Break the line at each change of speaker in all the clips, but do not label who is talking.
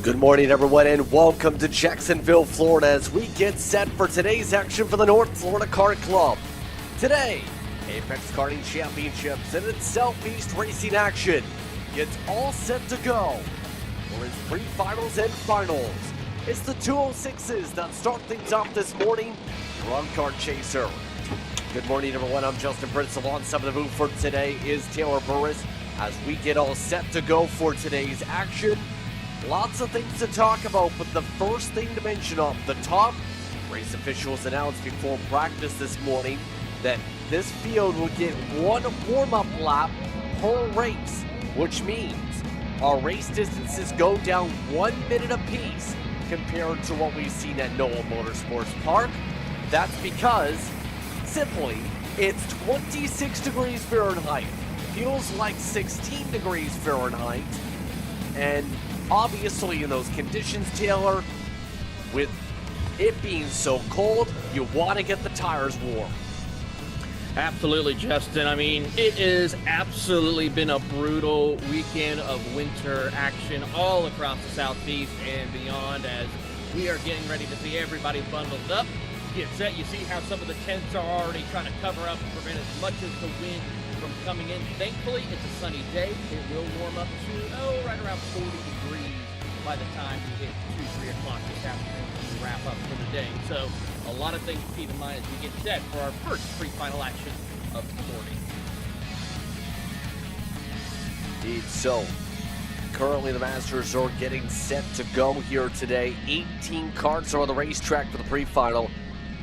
Good morning, everyone, and welcome to Jacksonville, Florida, as we get set for today's action for the North Florida Kart Club. Today, Apex Karting Championships and its Southeast Racing action gets all set to go for its pre-finals and finals. It's the 206s that start things off this morning. You're on Kart Chaser. Good morning, everyone. I'm Justin Prince. Alongside the booth for today is Taylor Burris as we get all set to go for today's action. Lots of things to talk about, but the first thing to mention off the top, race officials announced before practice this morning that this field will get one warm-up lap per race, which means our race distances go down 1 minute apiece compared to what we've seen at Noah Motorsports Park. That's because, simply, it's 26 degrees Fahrenheit. Feels like 16 degrees Fahrenheit. And obviously in those conditions, Taylor, with it being so cold, you want to get the tires warm.
Absolutely, Justin. I mean, it has absolutely been a brutal weekend of winter action all across the Southeast and beyond as we are getting ready to see everybody bundled up, get set. You see how some of the tents are already trying to cover up and prevent as much as the wind from coming in. Thankfully, it's a sunny day. It will warm up to, right around 40 degrees by the time we hit 2, 3 o'clock this afternoon to wrap up for the day. So, a lot of things to keep in mind as we get set for our first pre-final action of the morning.
Indeed. So, currently the Masters are getting set to go here today. 18 karts are on the racetrack for the pre-final.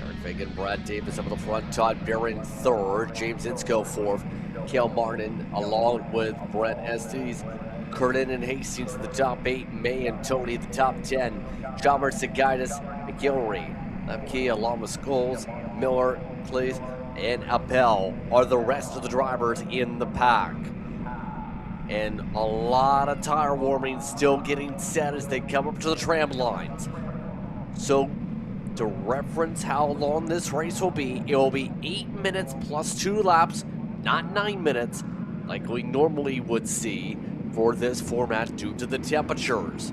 Eric Fagan, Brad Davis up at the front, Todd Barron third, James Insko fourth, Cale Martin along with Brett Estes, Curtin and Hastings at the top 8, May and Tony at the top 10, Chalmers, Sagaitis, McGillary, Lemke, along with Scholes, Miller, Cleese, and Appel are the rest of the drivers in the pack. And a lot of tire warming still getting set as they come up to the tram lines. So, to reference how long this race will be, it will be 8 minutes plus 2 laps, not 9 minutes, like we normally would see for this format due to the temperatures.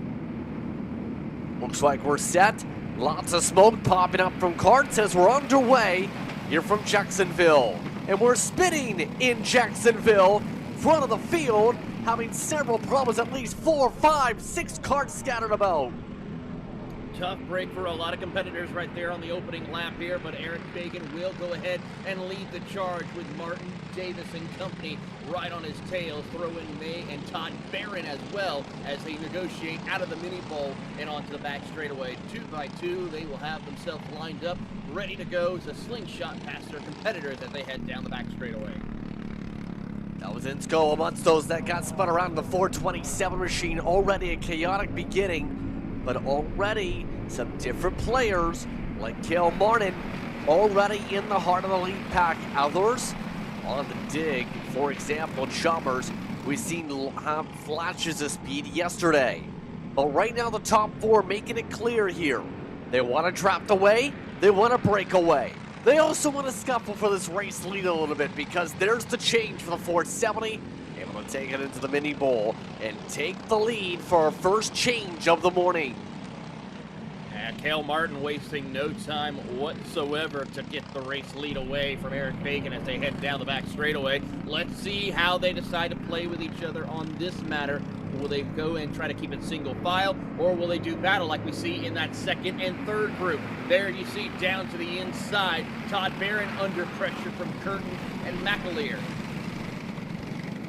Looks like we're set. Lots of smoke popping up from karts as we're underway here from Jacksonville. And we're spinning in Jacksonville, front of the field, having several problems, at least 4, 5, 6 karts scattered about.
Tough break for a lot of competitors right there on the opening lap here, but Eric Fagan will go ahead and lead the charge with Martin, Davis, and company right on his tail. Throw in May and Todd Barron as well as they negotiate out of the mini bowl and onto the back straightaway. 2 by 2, they will have themselves lined up, ready to go as a slingshot past their competitors as they head down the back straightaway.
That was Insko amongst those that got spun around the 427 machine. Already a chaotic beginning, but already some different players like Cale Martin already in the heart of the lead pack. Others on the dig, for example, Chalmers, we've seen have flashes of speed yesterday. But right now the top 4 making it clear here. They want to draft away, they want to break away. They also want to scuffle for this race lead a little bit because there's the change for the 470. Able to take it into the mini bowl and take the lead for our first change of the morning.
And Cale Martin wasting no time whatsoever to get the race lead away from Eric Fagan as they head down the back straightaway. Let's see how they decide to play with each other on this matter. Will they go and try to keep it single file, or will they do battle like we see in that second and third group? There you see down to the inside, Todd Barron under pressure from Curtin and McAleer.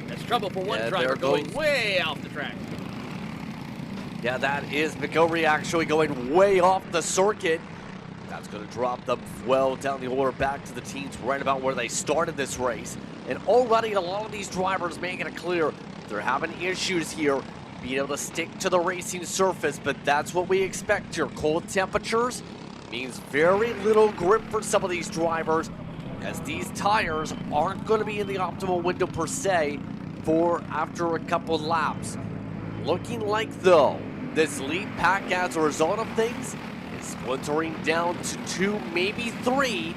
That's trouble for one driver going way off the track.
Yeah, that is McGillary actually going way off the circuit. That's going to drop them well down the order back to the teams right about where they started this race. And already a lot of these drivers making it clear they're having issues here being able to stick to the racing surface, but that's what we expect here. Cold temperatures means very little grip for some of these drivers as these tires aren't going to be in the optimal window per se for after a couple laps. Looking like, though, this lead pack as a result of things is splintering down to 2, maybe 3.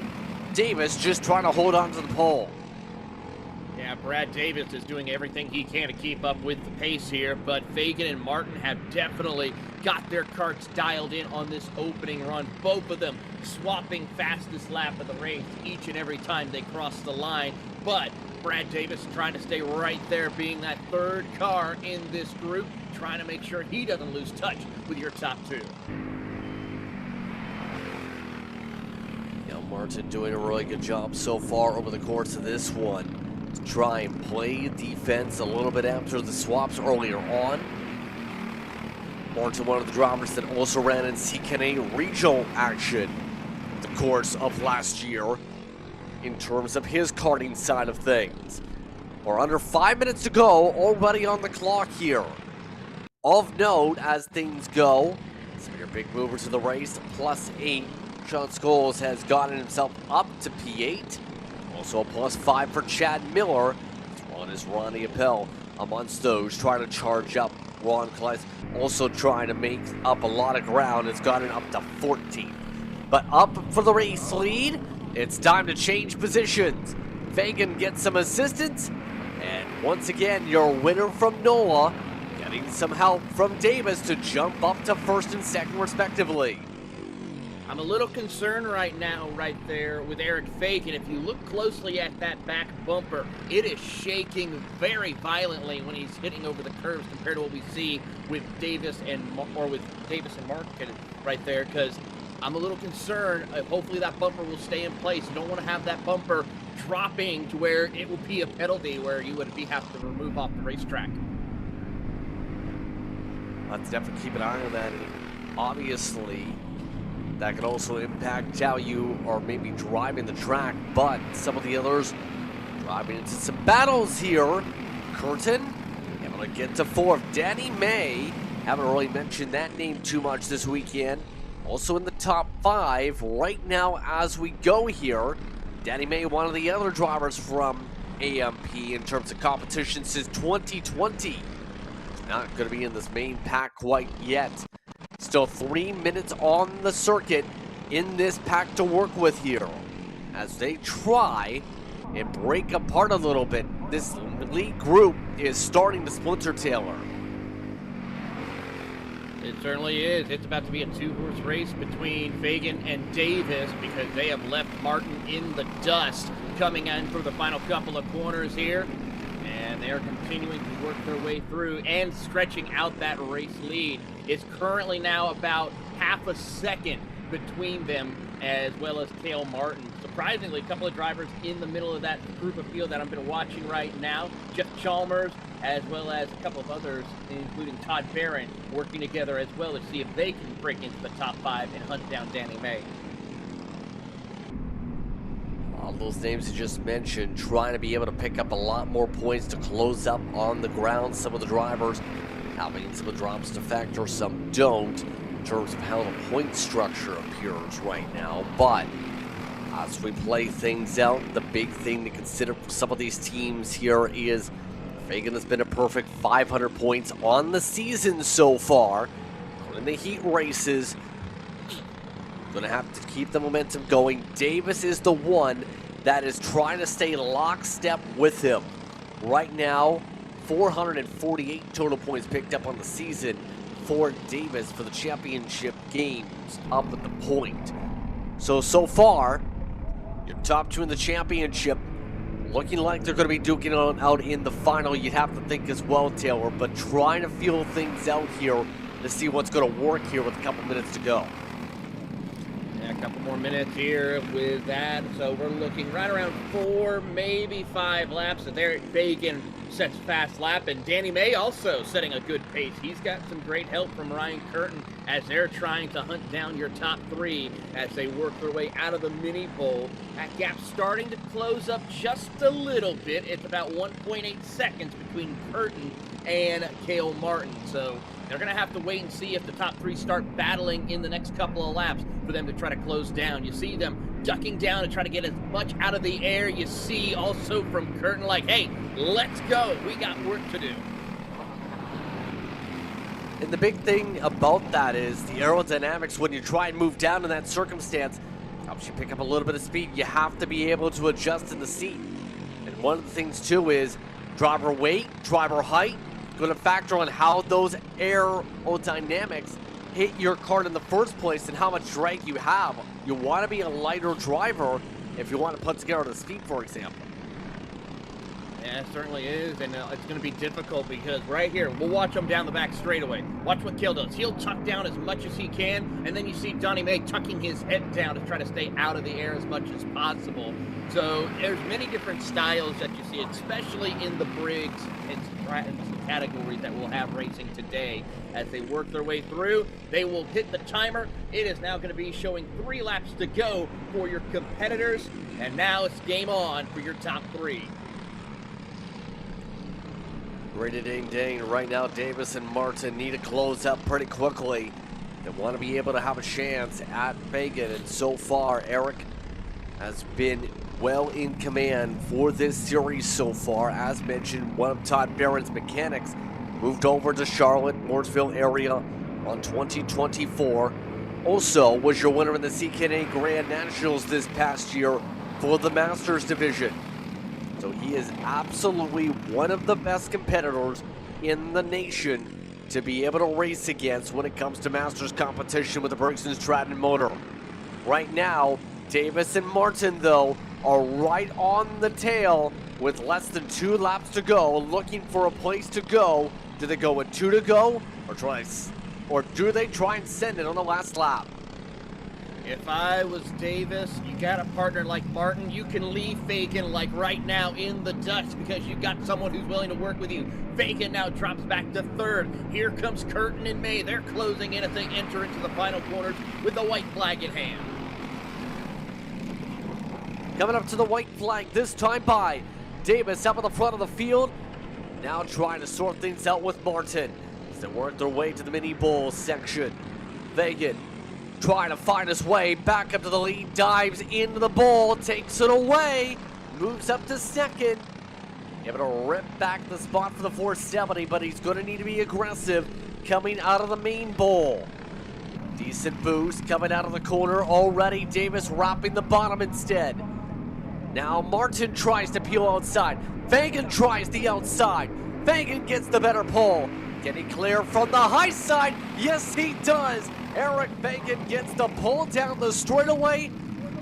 Davis just trying to hold on to the pole.
Yeah, Brad Davis is doing everything he can to keep up with the pace here, but Fagan and Martin have definitely got their karts dialed in on this opening run. Both of them swapping fastest lap of the race each and every time they cross the line, but Brad Davis trying to stay right there, being that third car in this group, trying to make sure he doesn't lose touch with your top two.
Martin doing a really good job so far over the course of this one to try and play defense a little bit after the swaps earlier on. Martin, one of the drivers that also ran in CKNA regional action the course of last year in terms of his karting side of things. We're under 5 minutes to go, already on the clock here. Of note, as things go, some of your big movers of the race, +8. Sean Scholes has gotten himself up to P8. Also a +5 for Chad Miller, as well as Ronnie Appel amongst those trying to charge up. Ron Kleiss also trying to make up a lot of ground. It's gotten up to 14. But up for the race lead, it's time to change positions. Fagan gets some assistance, and once again, your winner from NOLA getting some help from Davis to jump up to first and second respectively.
I'm a little concerned right now, right there with Eric Fagan. If you look closely at that back bumper, it is shaking very violently when he's hitting over the curves compared to what we see with Davis and Martin right there. Because I'm a little concerned. Hopefully that bumper will stay in place. You don't want to have that bumper dropping to where it will be a penalty where you would have to remove off the racetrack.
Let's definitely keep an eye on that. Obviously, that could also impact how you are maybe driving the track, but some of the others driving into some battles here. Curtin able to get to fourth. Danny May, haven't really mentioned that name too much this weekend. Also in the top 5 right now as we go here. Danny May, one of the other drivers from AMP in terms of competition since 2020. Not going to be in this main pack quite yet. Still 3 minutes on the circuit in this pack to work with here as they try and break apart a little bit. This lead group is starting to splinter, Taylor.
It certainly is. It's about to be a two-horse race between Fagan and Davis because they have left Martin in the dust coming in for the final couple of corners here. And they are continuing to work their way through and stretching out that race lead. It's currently now about half a second between them as well as Cale Martin. Surprisingly, a couple of drivers in the middle of that group of field that I've been watching right now. Jeff Chalmers as well as a couple of others, including Todd Barron, working together as well to see if they can break into the top 5 and hunt down Danny May.
All those names you just mentioned, trying to be able to pick up a lot more points to close up on the ground. Some of the drivers having some of the drops to factor, some don't, in terms of how the point structure appears right now. But as we play things out, the big thing to consider for some of these teams here is Fagan has been a perfect 500 points on the season so far. In the heat races, going to have to keep the momentum going. Davis is the one that is trying to stay lockstep with him. Right now, 448 total points picked up on the season for Davis for the championship games up at the point. So far, your top 2 in the championship looking like they're going to be duking on out in the final. You'd have to think as well, Taylor, but trying to feel things out here to see what's going to work here with a couple minutes to go.
Yeah, a couple more minutes here with that. So we're looking right around 4, maybe 5 laps. And there Fagan sets fast lap, and Danny May also setting a good pace. He's got some great help from Ryan Curtin as they're trying to hunt down your top 3 as they work their way out of the mini bowl. That gap's starting to close up just a little bit. It's about 1.8 seconds between Curtin and Cale Martin. So they're going to have to wait and see if the top 3 start battling in the next couple of laps for them to try to close down. You see them ducking down to try to get as much out of the air. You see also from Curtin like, hey, let's go. We got work to do.
And the big thing about that is the aerodynamics. When you try and move down in that circumstance, helps you pick up a little bit of speed. You have to be able to adjust in the seat. And one of the things too is driver weight, driver height, going to factor on how those aerodynamics hit your kart in the first place and how much drag you have. You want to be a lighter driver if you want to put together the speed, for example.
Yeah, it certainly is, and it's going to be difficult because right here, we'll watch him down the back straightaway. Watch what Kill does. He'll tuck down as much as he can, and then you see Donnie May tucking his head down to try to stay out of the air as much as possible. So there's many different styles that you see, especially in the Briggs and categories that we'll have racing today. As they work their way through, they will hit the timer. It is now going to be showing 3 laps to go for your competitors, and now it's game on for your top 3.
Ready ding ding. Right now, Davis and Martin need to close up pretty quickly. They want to be able to have a chance at Fagan, and so far, Eric has been well in command for this series so far. As mentioned, one of Todd Barron's mechanics moved over to Charlotte, Mooresville area on 2024. Also was your winner in the CKNA Grand Nationals this past year for the Masters division. So he is absolutely one of the best competitors in the nation to be able to race against when it comes to Masters competition with the Briggs & Stratton motor. Right now, Davis and Martin, though, are right on the tail with less than 2 laps to go, looking for a place to go. Do they go with 2 to go, or do they try and send it on the last lap?
If I was Davis, you got a partner like Martin, you can leave Fagan like right now in the dust because you got someone who's willing to work with you. Fagan now drops back to 3rd. Here comes Curtin and May. They're closing in as they enter into the final corners with the white flag in hand.
Coming up to the white flag this time by Davis up at the front of the field. Now trying to sort things out with Martin as they work their way to the mini bowl section. Fagan trying to find his way back up to the lead, dives into the bowl, takes it away, moves up to 2nd. Able to rip back the spot for the 470, but he's going to need to be aggressive coming out of the main bowl. Decent boost coming out of the corner already. Davis wrapping the bottom instead. Now Martin tries to peel outside. Fagan tries the outside. Fagan gets the better pull. Can he clear from the high side? Yes, he does. Eric Fagan gets the pull down the straightaway,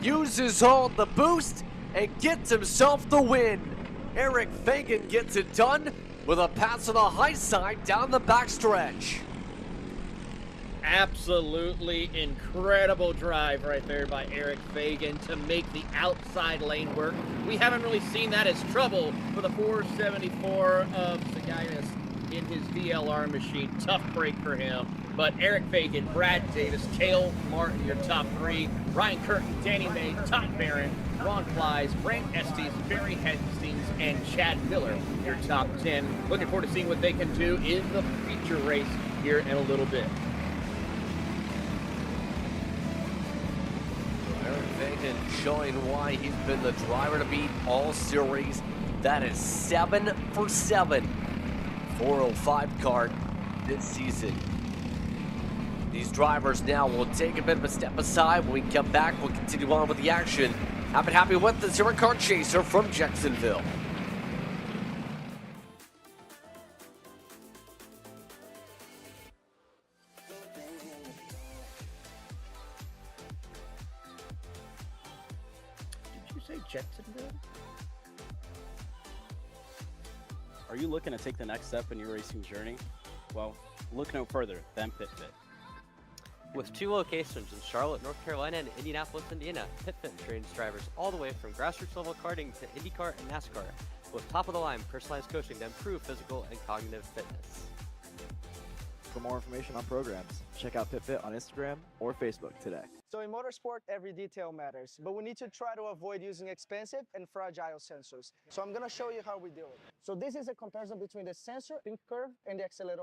uses all the boost, and gets himself the win. Eric Fagan gets it done with a pass to the high side down the backstretch.
Absolutely incredible drive right there by Eric Fagan to make the outside lane work. We haven't really seen that as trouble for the 474 of Sagaitis in his VLR machine. Tough break for him. But Eric Fagan, Brad Davis, Cale Martin, your top 3. Ryan Curtin, Danny May, Todd Barron, Ron Flies, Frank Estes, Barry Hastings, and Chad Miller, your top 10. Looking forward to seeing what they can do in the feature race here in a little bit.
Eric Fagan showing why he's been the driver to beat all series. That is 7 for 7. 405 kart this season. These drivers now will take a bit of a step aside. When we come back, we'll continue on with the action. Happy with this here Kart Chaser from Jacksonville.
Did you say Jacksonville?
Are you looking to take the next step in your racing journey? Well, look no further than PitFit.
With 2 locations in Charlotte, North Carolina and Indianapolis, Indiana, PitFit trains drivers all the way from grassroots level karting to IndyCar and NASCAR with top-of-the-line personalized coaching to improve physical and cognitive fitness.
For more information on programs, check out PitFit on Instagram or Facebook today.
So in motorsport, every detail matters, but we need to try to avoid using expensive and fragile sensors. So I'm gonna show you how we do it. So this is a comparison between the sensor, pink curve, and the accelerometer.